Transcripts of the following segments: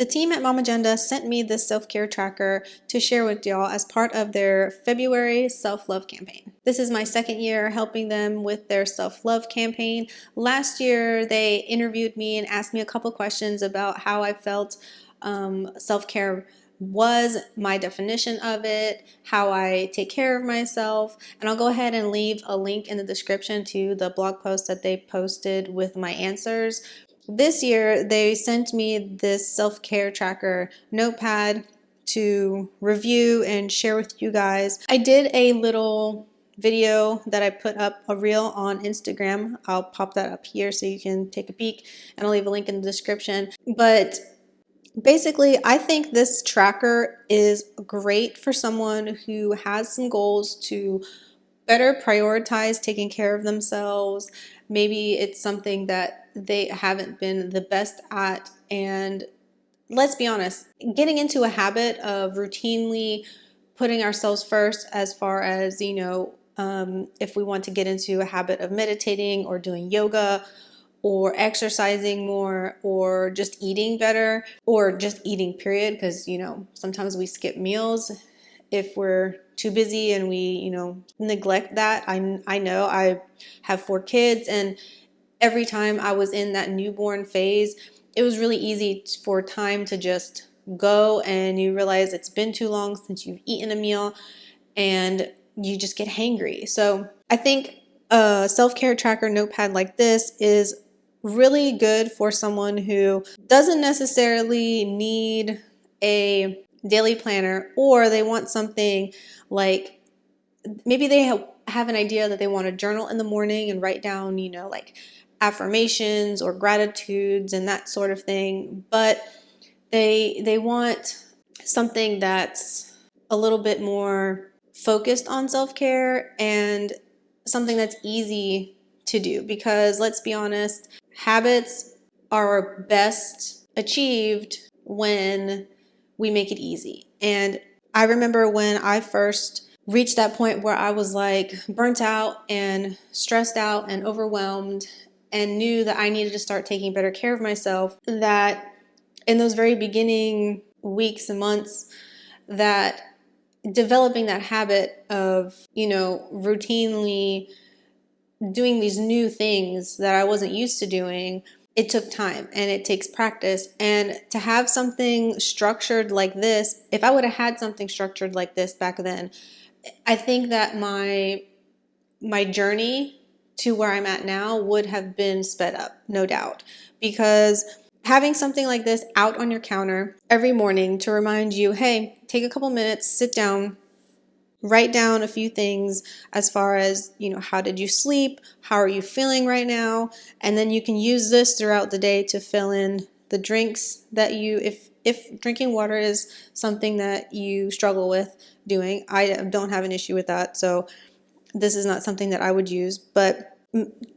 The team at momAgenda sent me this self-care tracker to share with y'all as part of their February self-love campaign. This is my second year helping them with their self-love campaign. Last year, they interviewed me and asked me a couple questions about how I felt self-care was, my definition of it, how I take care of myself, and I'll go ahead and leave a link in the description to the blog post that they posted with my answers. This year, they sent me this self-care tracker notepad to review and share with you guys. I did a little video that I put up, a reel on Instagram. I'll pop that up here so you can take a peek, and I'll leave a link in the description. But basically, I think this tracker is great for someone who has some goals to better prioritize taking care of themselves. Maybe it's something that they haven't been the best at, and let's be honest, getting into a habit of routinely putting ourselves first, as far as, if we want to get into a habit of meditating or doing yoga or exercising more or just eating better or just eating period, because sometimes we skip meals if we're too busy and we neglect that. I know I have 4 kids, and every time I was in that newborn phase, it was really easy for time to just go, and you realize it's been too long since you've eaten a meal and you just get hangry. So I think a self-care tracker notepad like this is really good for someone who doesn't necessarily need a daily planner, or they want something like, maybe they have an idea that they want to journal in the morning and write down, like affirmations or gratitudes and that sort of thing, but they want something that's a little bit more focused on self-care and something that's easy to do, because let's be honest, habits are best achieved when we make it easy. And I remember when I first reached that point where I was like burnt out and stressed out and overwhelmed and knew that I needed to start taking better care of myself, that in those very beginning weeks and months, that developing that habit of, routinely doing these new things that I wasn't used to doing, it took time and it takes practice. And to have something structured like this, if I would have had something structured like this back then, I think that my journey to where I'm at now would have been sped up, no doubt, because having something like this out on your counter every morning to remind you, hey, take a couple minutes, sit down, write down a few things as far as, how did you sleep? How are you feeling right now? And then you can use this throughout the day to fill in the drinks that if drinking water is something that you struggle with doing. I don't have an issue with that, so this is not something that I would use, but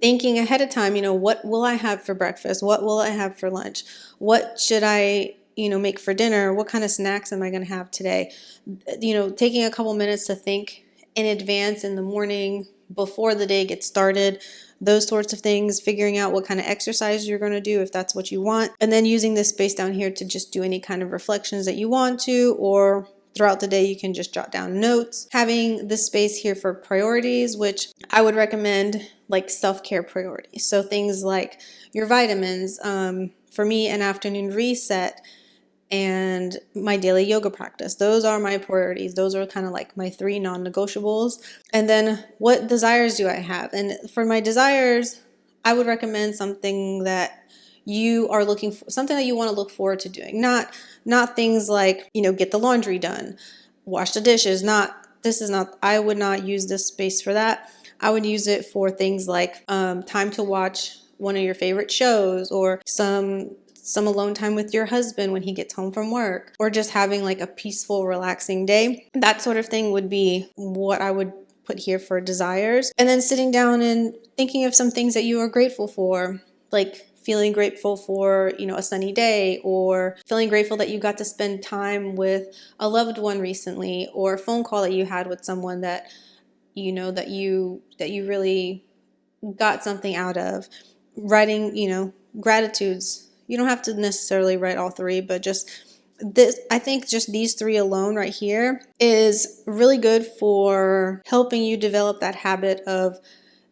thinking ahead of time, what will I have for breakfast? What will I have for lunch? What should I make for dinner? What kind of snacks am I going to have today? Taking a couple minutes to think in advance in the morning before the day gets started, those sorts of things, figuring out what kind of exercise you're going to do if that's what you want, and then using this space down here to just do any kind of reflections that you want to, or throughout the day you can just jot down notes. Having this space here for priorities, which I would recommend like self-care priorities. So things like your vitamins, for me, an afternoon reset, and my daily yoga practice. Those are my priorities. Those are kind of like my 3 non-negotiables. And then what desires do I have? And for my desires, I would recommend something that you are looking for, something that you want to look forward to doing. Not things like, get the laundry done, wash the dishes. I would not use this space for that. I would use it for things like time to watch one of your favorite shows, or some alone time with your husband when he gets home from work, or just having like a peaceful, relaxing day. That sort of thing would be what I would put here for desires. And then sitting down and thinking of some things that you are grateful for, like feeling grateful for, a sunny day, or feeling grateful that you got to spend time with a loved one recently, or a phone call that you had with someone that that you really got something out of. Writing, gratitudes, You don't have to necessarily write all three, but just this, I think just these three alone right here is really good for helping you develop that habit of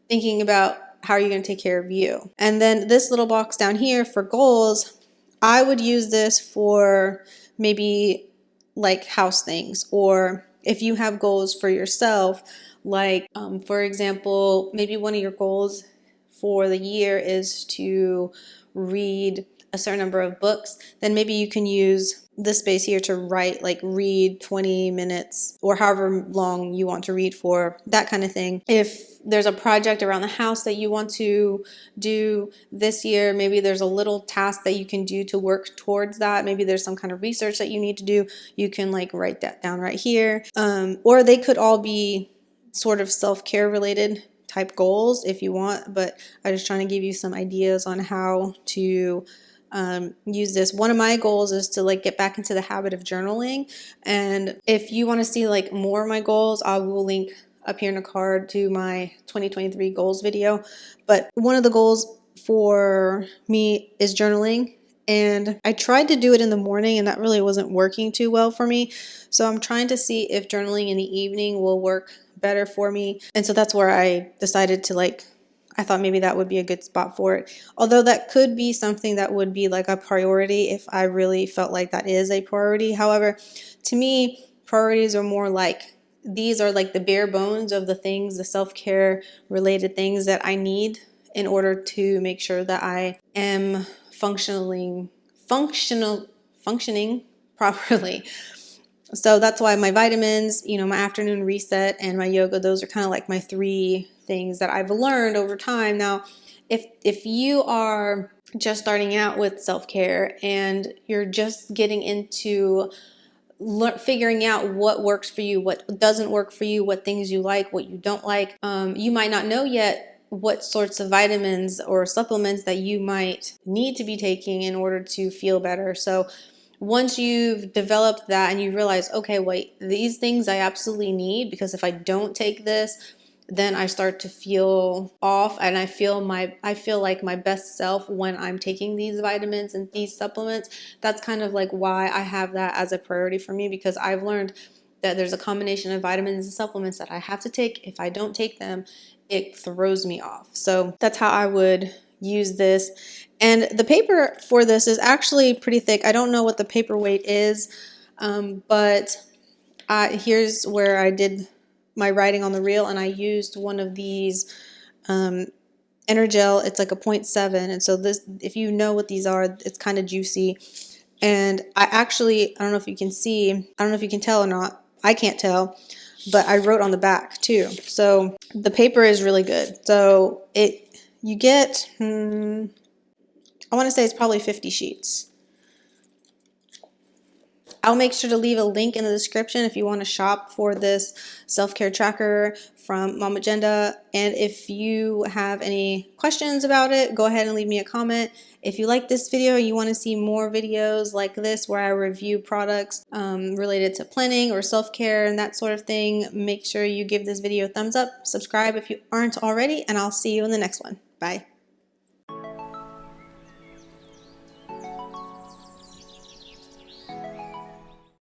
thinking about how are you going to take care of you. And then this little box down here for goals, I would use this for maybe like house things, or if you have goals for yourself, like for example, maybe one of your goals for the year is to read a certain number of books, then maybe you can use this space here to write, like read 20 minutes or however long you want to read for, that kind of thing. If there's a project around the house that you want to do this year, maybe there's a little task that you can do to work towards that. Maybe there's some kind of research that you need to do. You can like write that down right here. Or they could all be sort of self-care related type goals if you want, but I'm just trying to give you some ideas on how to use this. One of my goals is to like get back into the habit of journaling, and if you want to see like more of my goals, I will link up here in a card to my 2023 goals video. But one of the goals for me is journaling, and I tried to do it in the morning and that really wasn't working too well for me, so I'm trying to see if journaling in the evening will work better for me. And so that's where I decided to like, I thought maybe that would be a good spot for it. Although that could be something that would be like a priority if I really felt like that is a priority. However, to me, priorities are more like, these are like the bare bones of the things, the self-care related things that I need in order to make sure that I am functioning properly. So that's why my vitamins, you know, my afternoon reset and my yoga, those are kind of like my three things that I've learned over time. Now, if you are just starting out with self-care and you're just getting into figuring out what works for you, what doesn't work for you, what things you like, what you don't like, you might not know yet what sorts of vitamins or supplements that you might need to be taking in order to feel better. So once you've developed that and you realize, okay, wait, these things I absolutely need, because if I don't take this, then I start to feel off, and I feel like my best self when I'm taking these vitamins and these supplements. That's kind of like why I have that as a priority for me, because I've learned that there's a combination of vitamins and supplements that I have to take. If I don't take them, it throws me off. So that's how I would use this. And the paper for this is actually pretty thick. I don't know what the paper weight is, but here's where I did my writing on the reel, and I used one of these Energel. It's like a 0.7, and so this, if you know what these are, it's kind of juicy. And I don't know if you can see, I don't know if you can tell or not. I can't tell, but I wrote on the back too. So the paper is really good. So you get, I want to say it's probably 50 sheets. I'll make sure to leave a link in the description if you want to shop for this self-care tracker from momAgenda. And if you have any questions about it, go ahead and leave me a comment. If you like this video, you want to see more videos like this where I review products related to planning or self-care and that sort of thing, make sure you give this video a thumbs up, subscribe if you aren't already, and I'll see you in the next one. Bye.